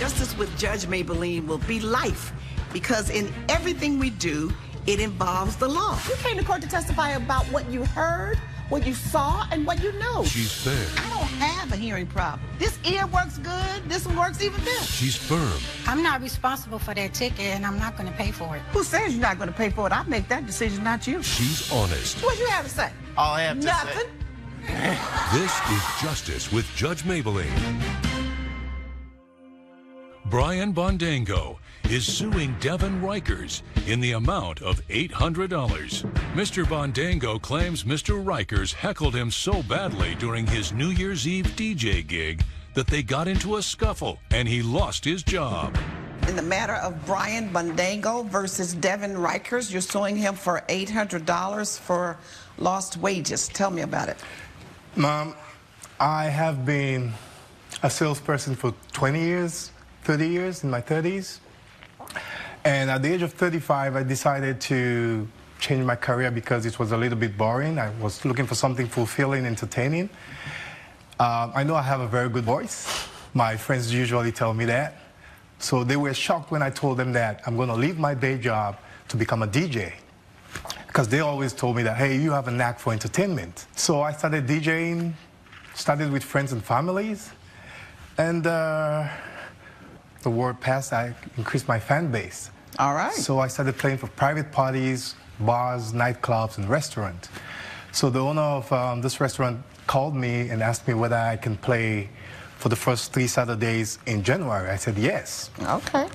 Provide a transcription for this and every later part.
Justice with Judge Mablean will be life, because in everything we do, it involves the law. You came to court to testify about what you heard, what you saw, and what you know. She's fair. I don't have a hearing problem. This ear works good. This one works even better. She's firm. I'm not responsible for that ticket, and I'm not going to pay for it. Who says you're not going to pay for it? I make that decision, not you. She's honest. What you have to say? All I have to say. Nothing. This is Justice with Judge Mablean. Brian Bondango is suing Devin Rikers in the amount of $800. Mr. Bondango claims Mr. Rikers heckled him so badly during his New Year's Eve DJ gig that they got into a scuffle and he lost his job. In the matter of Brian Bondango versus Devin Rikers, you're suing him for $800 for lost wages. Tell me about it. Mom, I have been a salesperson for 20 years, 30 years, in my 30s. And at the age of 35, I decided to change my career because it was a little bit boring. I was looking for something fulfilling, entertaining. I know I have a very good voice. My friends usually tell me that. So they were shocked when I told them that I'm going to leave my day job to become a DJ. Because they always told me that, hey, you have a knack for entertainment. So I started DJing, started with friends and families, and the word passed, I increased my fan base. All right. So I started playing for private parties, bars, nightclubs, and restaurants. So the owner of this restaurant called me and asked me whether I can play for the first 3 Saturdays in January. I said yes. Okay.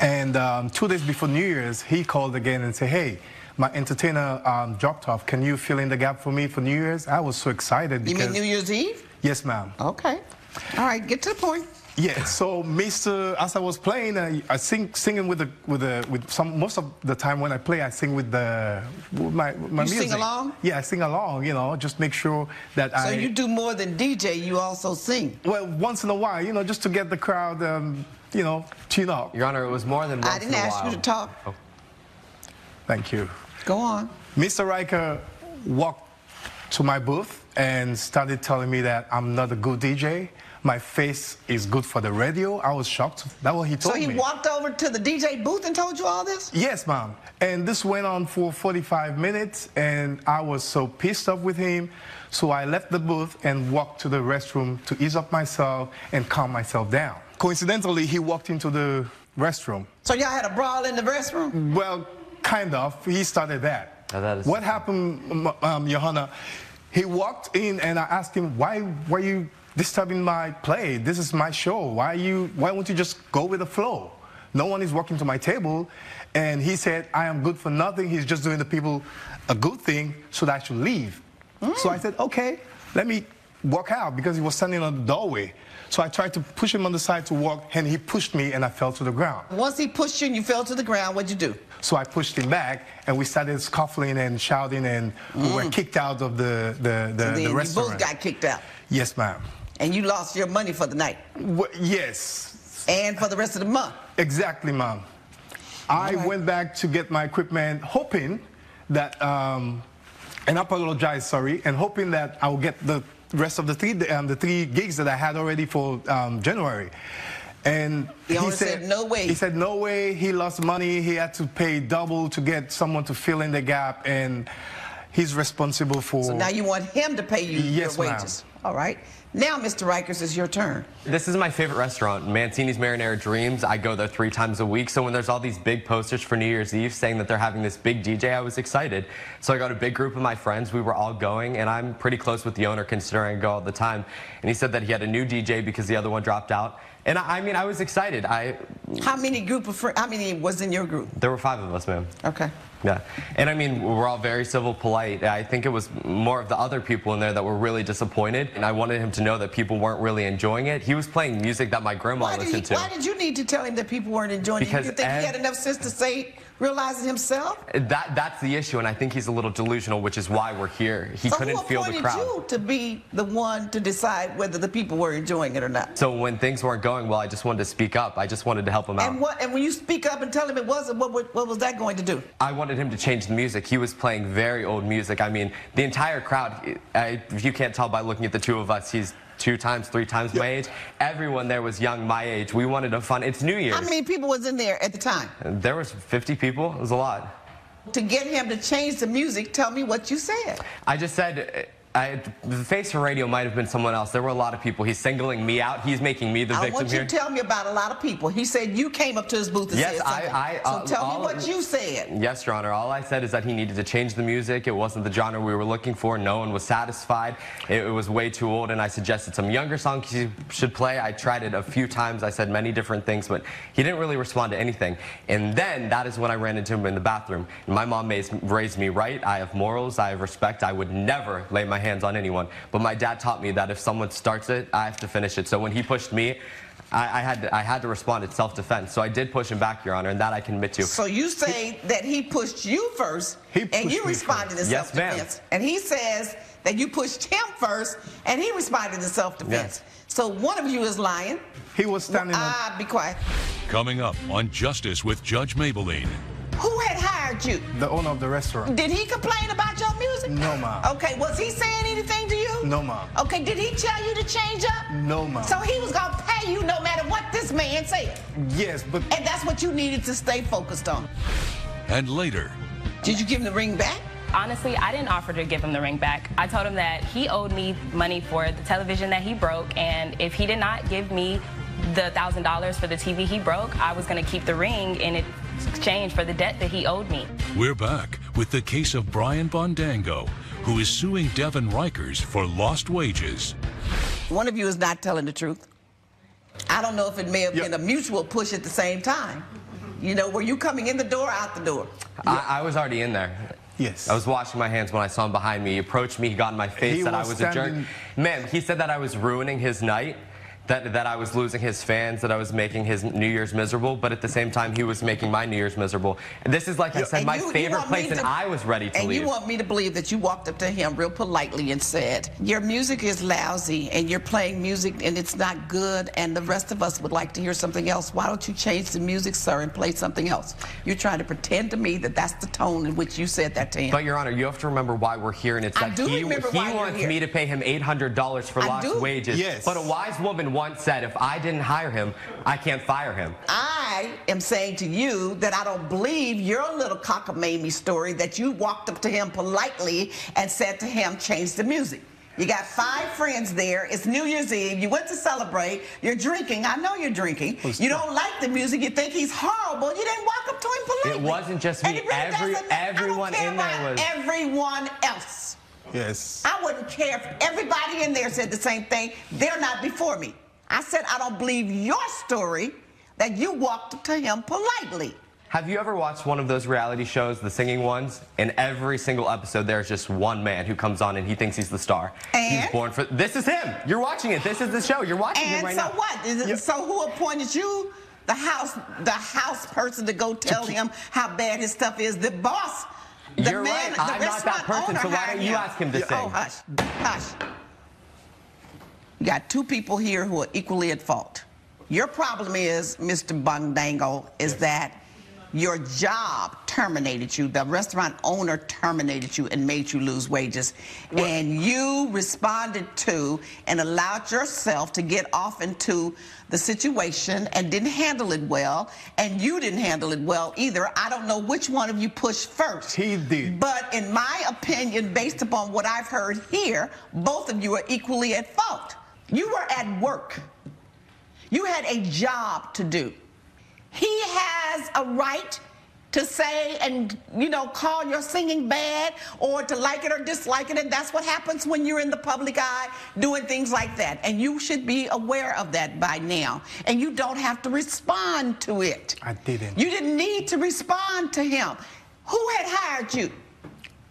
And 2 days before New Year's, he called again and said, hey, my entertainer dropped off. Can you fill in the gap for me for New Year's? I was so excited because... You mean New Year's Eve? Yes, ma'am. Okay. All right, get to the point. Yeah, so as I was playing, I singing with some, most of the time when I play, I sing with my music. You sing along? Yeah, I sing along, you know, just make sure that So you do more than DJ, you also sing? Well, once in a while, you know, just to get the crowd, you know, tune up. Your Honor, it was more than once in a while. I didn't ask you to talk. Oh. Thank you. Go on. Mr. Riker walked to my booth and started telling me that I'm not a good DJ. My face is good for the radio. I was shocked. That's what he told me. So he walked over to the DJ booth and told you all this? Yes, ma'am. And this went on for 45 minutes, and I was so pissed off with him. So I left the booth and walked to the restroom to ease up myself and calm myself down. Coincidentally, he walked into the restroom. So y'all had a brawl in the restroom? Well, kind of. He started that. What happened, Johanna? He walked in, and I asked him, why were you disturbing my play? This is my show. Why won't you just go with the flow? No one is walking to my table. And he said, I am good for nothing. He's just doing the people a good thing, so that I should leave. So I said, okay, let me walk out, because he was standing on the doorway. So I tried to push him on the side to walk, and he pushed me, and I fell to the ground. Once he pushed you and you fell to the ground, what'd you do? So I pushed him back, and we started scuffling and shouting, and we were kicked out of the restaurant. You both got kicked out? Yes, ma'am. And you lost your money for the night? Yes. And for the rest of the month? Exactly, ma'am. I went back to get my equipment, hoping that, and I apologize, sorry, and hoping that I will get the rest of the three gigs that I had already for January. And the owner said no way. He said no way. He lost money. He had to pay double to get someone to fill in the gap, and he's responsible for... So now you want him to pay you your wages? All right. Now, Mr. Rikers, it's your turn. This is my favorite restaurant, Mancini's Marinara Dreams. I go there 3 times a week. So when there's all these big posters for New Year's Eve saying that they're having this big DJ, I was excited. So I got a big group of my friends. We were all going, and I'm pretty close with the owner, considering I go all the time. And he said that he had a new DJ because the other one dropped out. And I mean, I was excited. How many how many was in your group? There were 5 of us, ma'am. Okay. Yeah. And I mean, we're all very civil, polite. I think it was more of the other people in there that were really disappointed. And I wanted him to know that people weren't really enjoying it. He was playing music that my grandma listened to. Why did you need to tell him that people weren't enjoying it? You think he had enough sense to say, realize it himself? That's the issue, and I think he's a little delusional, which is why we're here. He couldn't feel the crowd. So who appointed you to be the one to decide whether the people were enjoying it or not? So when things weren't going well, I just wanted to speak up. I just wanted to help him out. And when you speak up and tell him it wasn't, what was that going to do? I wanted him to change the music. He was playing very old music. I mean, the entire crowd, if you can't tell by looking at the 2 of us, he's 2 times, 3 times my age. Everyone there was young, my age. We wanted a fun. It's New Year's. How many people was in there at the time? There was 50 people. It was a lot. To get him to change the music, tell me what you said. I just said, the face for radio might have been someone else. There were a lot of people. He's singling me out. He's making me the victim here. I want you to tell me about a lot of people. He said you came up to his booth and said something. So tell me what you said. Yes, Your Honor. All I said is that he needed to change the music. It wasn't the genre we were looking for. No one was satisfied. It was way too old, and I suggested some younger songs he should play. I tried it a few times. I said many different things, but he didn't really respond to anything. And then that is when I ran into him in the bathroom. And my mom raised me right. I have morals. I have respect. I would never lay my hands on anyone. But my dad taught me that if someone starts it, I have to finish it. So when he pushed me, I had to respond. It's self-defense. So I did push him back, Your Honor, and that I can admit to. So you say that he pushed you first, and you responded to self-defense. Yes, ma'am. And he says that you pushed him first, and he responded to self-defense. Yes. So one of you is lying. He was standing be quiet. Coming up on Justice with Judge Mablean. Who had hired you? The owner of the restaurant. Did he complain about your music? No, ma'am. Okay, was he saying anything to you? No, ma'am. Okay, did he tell you to change up? No, ma'am. So he was going to pay you no matter what this man said? Yes, but... And that's what you needed to stay focused on? And later... Did you give him the ring back? Honestly, I didn't offer to give him the ring back. I told him that he owed me money for the television that he broke, and if he did not give me the $1,000 for the TV he broke, I was going to keep the ring in exchange for the debt that he owed me. We're back with the case of Brian Bondango, who is suing Devin Rikers for lost wages. One of you is not telling the truth. I don't know if it may have been a mutual push at the same time. You know, were you coming in the door or out the door? I was already in there. Yes. I was washing my hands when I saw him behind me. He approached me, he got in my face, said I was a jerk. Ma'am, he said that I was ruining his night, that I was losing his fans, that I was making his New Year's miserable, but at the same time, he was making my New Year's miserable. And this is, like I said, my favorite place, and I was ready to leave. And you want me to believe that you walked up to him real politely and said, your music is lousy, and you're playing music, and it's not good, and the rest of us would like to hear something else. Why don't you change the music, sir, and play something else? You're trying to pretend to me that that's the tone in which you said that to him. But, Your Honor, you have to remember why we're here, and it's that he wants me to pay him $800 for lost wages. Yes. But a wise woman once said, if I didn't hire him, I can't fire him. I am saying to you that I don't believe your little cockamamie story that you walked up to him politely and said to him, change the music. You got 5 friends there. It's New Year's Eve. You went to celebrate. You're drinking. I know you're drinking. You don't like the music. You think he's horrible. You didn't walk up to him politely. It wasn't just me. Everyone in there was. Everyone else. Yes. I wouldn't care if everybody in there said the same thing. They're not before me. I said I don't believe your story that you walked up to him politely. Have you ever watched one of those reality shows, the singing ones? In every single episode, there's just one man who comes on and he thinks he's the star. And? He's born for... This is him. You're watching it. This is the show. You're watching him right now. And so what? So who appointed you, the house person, to go tell him how bad his stuff is? The boss, You're right. I'm not that person, so why don't you ask him to sing? Oh, hush. Hush. You got 2 people here who are equally at fault. Your problem is, Mr. Bondango, is that your job terminated you. The restaurant owner terminated you and made you lose wages. And you responded to and allowed yourself to get off into the situation and didn't handle it well. And you didn't handle it well either. I don't know which one of you pushed first. He did. But in my opinion, based upon what I've heard here, both of you are equally at fault. You were at work. You had a job to do. He has a right to say and, you know, call your singing bad or to like it or dislike it, and that's what happens when you're in the public eye doing things like that. And you should be aware of that by now. And you don't have to respond to it. I didn't. You didn't need to respond to him. Who had hired you?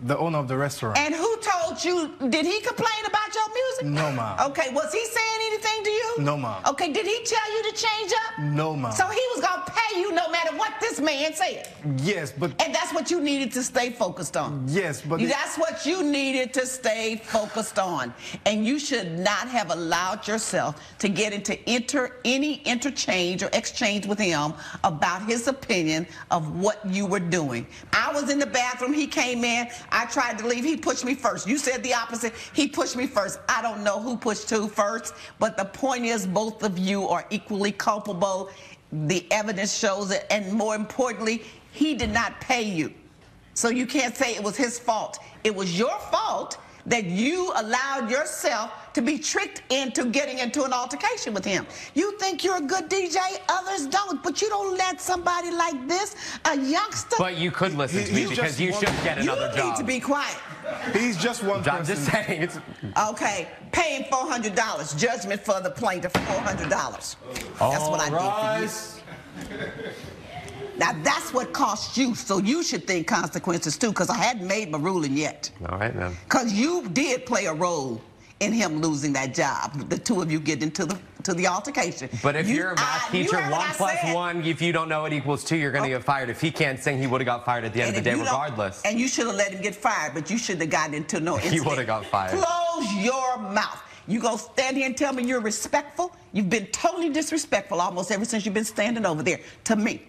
The owner of the restaurant. And who told you, did he complain about your music? No, ma'am. Okay, was he saying anything to you? No, ma'am. Okay, did he tell you to change up? No, ma'am. So he was going to pay pay you no matter what this man said. Yes, but... And that's what you needed to stay focused on. Yes, but... That's what you needed to stay focused on. And you should not have allowed yourself to get into any interchange or exchange with him about his opinion of what you were doing. I was in the bathroom. He came in. I tried to leave. He pushed me first. You said the opposite. He pushed me first. I don't know who pushed who first, but the point is both of you are equally culpable. The evidence shows it, and more importantly, he did not pay you. So you can't say it was his fault. It was your fault that you allowed yourself to be tricked into getting into an altercation with him. You think you're a good DJ, others don't, but you don't let somebody like this, a youngster... But you could listen to me because you should get another job. You need to be quiet. He's just one person. I'm just saying. Okay, pay him $400. Judgment for the plaintiff, $400. That's what I did for you. Now, that's what cost you, so you should think consequences, too, because I hadn't made my ruling yet. All right, then. Because you did play a role in him losing that job, the two of you getting into the altercation. But if you're a math teacher, 1 + 1, if you don't know it equals 2, you're going to get fired. If he can't sing, he would have got fired at the end of the day regardless. And you should have let him get fired, but you shouldn't have gotten into no incident. He would have got fired. Close your mouth. You go stand here and tell me you're respectful? You've been totally disrespectful almost ever since you've been standing over there to me.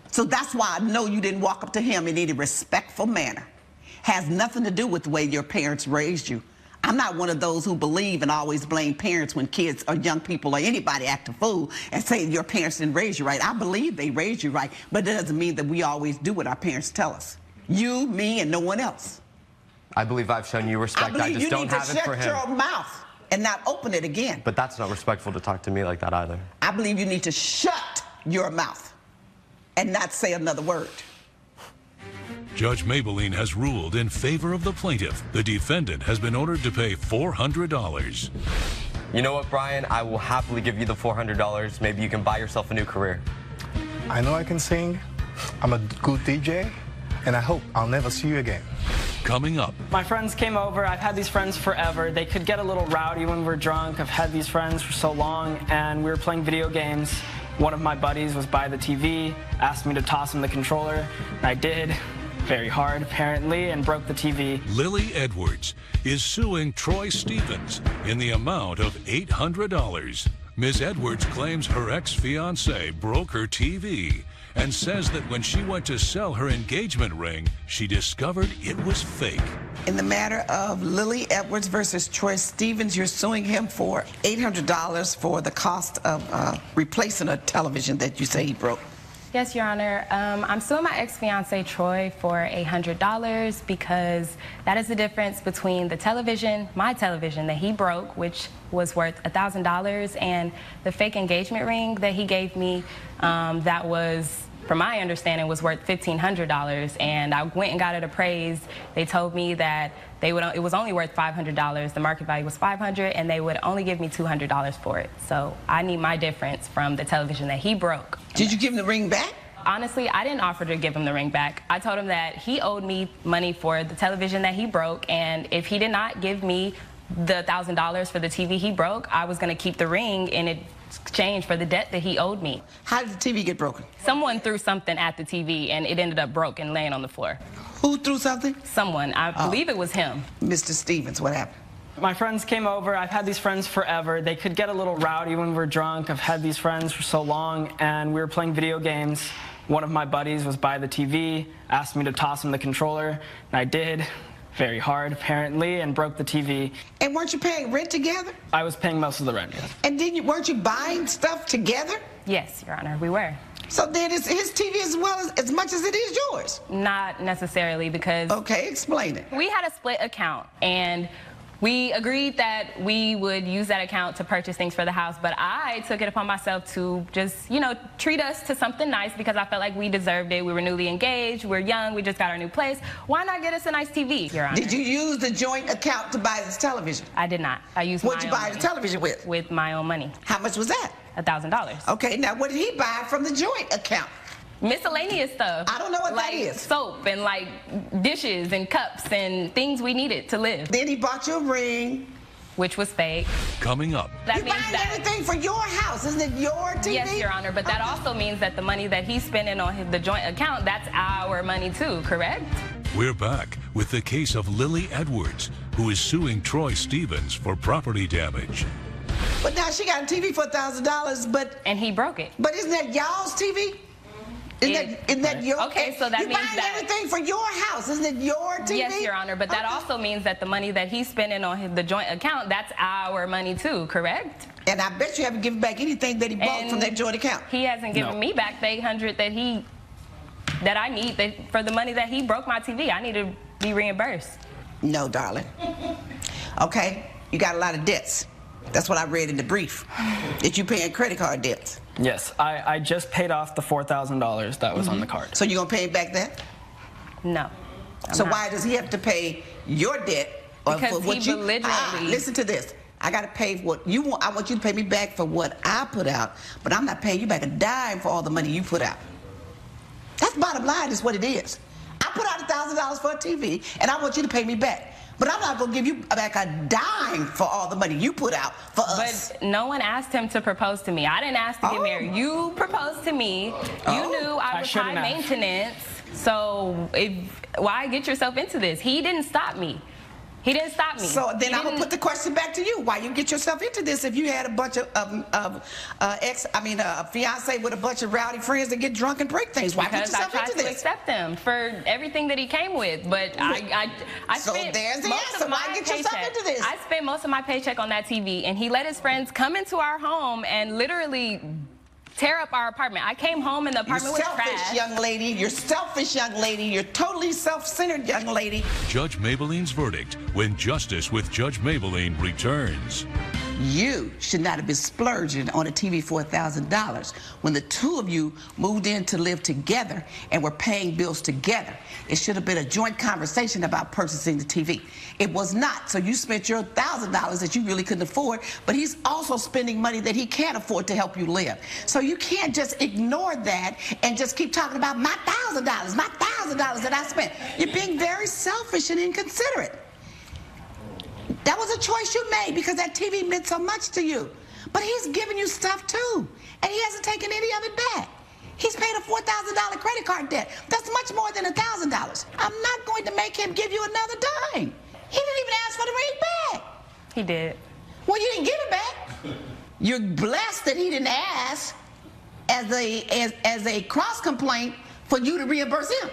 So that's why I know you didn't walk up to him in any respectful manner. Has nothing to do with the way your parents raised you. I'm not one of those who believe and always blame parents when kids or young people or anybody act a fool and say your parents didn't raise you right. I believe they raised you right, but it doesn't mean that we always do what our parents tell us. You, me, and no one else. I believe I've shown you respect. I just don't have it for him. You need to shut your mouth and not open it again. But that's not respectful to talk to me like that either. I believe you need to shut your mouth and not say another word. Judge Mablean has ruled in favor of the plaintiff. The defendant has been ordered to pay $400. You know what, Brian? I will happily give you the $400. Maybe you can buy yourself a new career. I know I can sing. I'm a good DJ, and I hope I'll never see you again. Coming up. My friends came over. I've had these friends forever. They could get a little rowdy when we're drunk. I've had these friends for so long, and we were playing video games. One of my buddies was by the TV, asked me to toss him the controller, and I did, very hard apparently, and broke the TV. Lily Edwards is suing Troy Stevens in the amount of $800. Ms. Edwards claims her ex-fiancé broke her TV and says that when she went to sell her engagement ring, she discovered it was fake. In the matter of Lily Edwards versus Troy Stevens, you're suing him for $800 for the cost of replacing a television that you say he broke. Yes, Your Honor. I'm suing my ex-fiancé Troy for $800 because that is the difference between the television, my television that he broke, which was worth $1,000, and the fake engagement ring that he gave me that was, from my understanding, was worth $1,500, and I went and got it appraised. They told me that it was only worth $500. The market value was $500, and they would only give me $200 for it. So I need my difference from the television that he broke. Did you give him the ring back? Honestly, I didn't offer to give him the ring back. I told him that he owed me money for the television that he broke, and if he did not give me the $1,000 for the TV he broke, I was going to keep the ring in exchange for the debt that he owed me. How did the TV get broken? Someone threw something at the TV, and it ended up broken, laying on the floor. Who threw something? Someone. I believe it was him. Mr. Stevens, what happened? My friends came over. I've had these friends forever. They could get a little rowdy when we're drunk. I've had these friends for so long, and we were playing video games. One of my buddies was by the TV, asked me to toss him the controller, and I did, very hard apparently, and broke the TV. And weren't you paying rent together? I was paying most of the rent, yes. And weren't you buying stuff together? Yes, Your Honor, we were. So then it's his TV as much as it is yours? Not necessarily, because... Okay, explain it. We had a split account, and we agreed that we would use that account to purchase things for the house, but I took it upon myself to just, you know, treat us to something nice because I felt like we deserved it. We were newly engaged, we're young, we just got our new place. Why not get us a nice TV, Your Honor? Did you use the joint account to buy this television? I did not. I used my own money. What'd you buy the television with? With my own money. How much was that? $1,000. Okay, now what did he buy from the joint account? Miscellaneous stuff. I don't know what like that is. Soap and like dishes and cups and things we needed to live. Then he bought you a ring which was fake. Coming up. That You're means buying that everything for your house. Isn't it your TV? Yes, Your Honor, but that also means that the money that he's spending on the joint account, that's our money too, correct? We're back with the case of Lily Edwards, who is suing Troy Stevens for property damage. But now she got a TV for $1,000, but... And he broke it. But isn't that y'all's TV? Isn't that your... Okay, so that you're means buying that... everything for your house. Isn't it your TV? Yes, Your Honor, but that also means that the money that he's spending on the joint account, that's our money too, correct? And I bet you haven't given back anything that he bought from that joint account. He hasn't given me back the $800 that I need for the money that he broke my TV. I need to be reimbursed. No, darling. Okay, you got a lot of debts. That's what I read in the brief, that you paying credit card debts. Yes, I just paid off the $4,000 that was on the card. So you gonna pay him back that? No. So why does he have to pay your debt? Because for what he belligerently... listen to this. I gotta pay what you want. I want you to pay me back for what I put out, but I'm not paying you back a dime for all the money you put out. That's bottom line, is what it is. I put out $1,000 for a TV, and I want you to pay me back. But I'm not going to give you back a dime for all the money you put out for us. But no one asked him to propose to me. I didn't ask to get married. You proposed to me. You knew I was high maintenance. So why get yourself into this? He didn't stop me. He didn't stop me. So then I'm gonna put the question back to you. Why you get yourself into this if you had a bunch of a fiance with a bunch of rowdy friends that get drunk and break things? Why because put yourself I tried into to this? accept them for everything that he came with, but I so spent there's the most answer. of Why my get yourself paycheck. into this? I spent most of my paycheck on that TV, and he let his friends come into our home and literally tear up our apartment. I came home and the apartment was selfish, trash. young lady. You're selfish, young lady. You're totally self-centered, young lady. Judge Mablean's verdict when Justice with Judge Mablean returns. You should not have been splurging on a TV for $1,000 when the two of you moved in to live together and were paying bills together. It should have been a joint conversation about purchasing the TV. It was not, so you spent your $1,000 that you really couldn't afford, but he's also spending money that he can't afford to help you live. So you can't just ignore that and just keep talking about my $1,000 that I spent. You're being very selfish and inconsiderate. That was a choice you made because that TV meant so much to you. But he's giving you stuff too, and he hasn't taken any of it back. He's paid a $4,000 credit card debt. That's much more than $1,000. I'm not going to make him give you another dime. He didn't even ask for the ring back. He did. Well, you didn't give it back. You're blessed that he didn't ask as a cross complaint for you to reimburse him.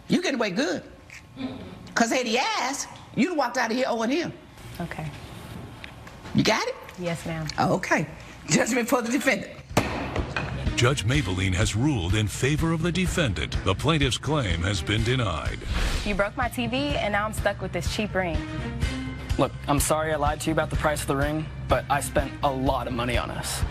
You get away good. Because had he asked, you'd have walked out of here owing him. Okay. You got it? Yes, ma'am. Okay. Judgment for the defendant. Judge Mablean has ruled in favor of the defendant. The plaintiff's claim has been denied. You broke my TV, and now I'm stuck with this cheap ring. Look, I'm sorry I lied to you about the price of the ring, but I spent a lot of money on us.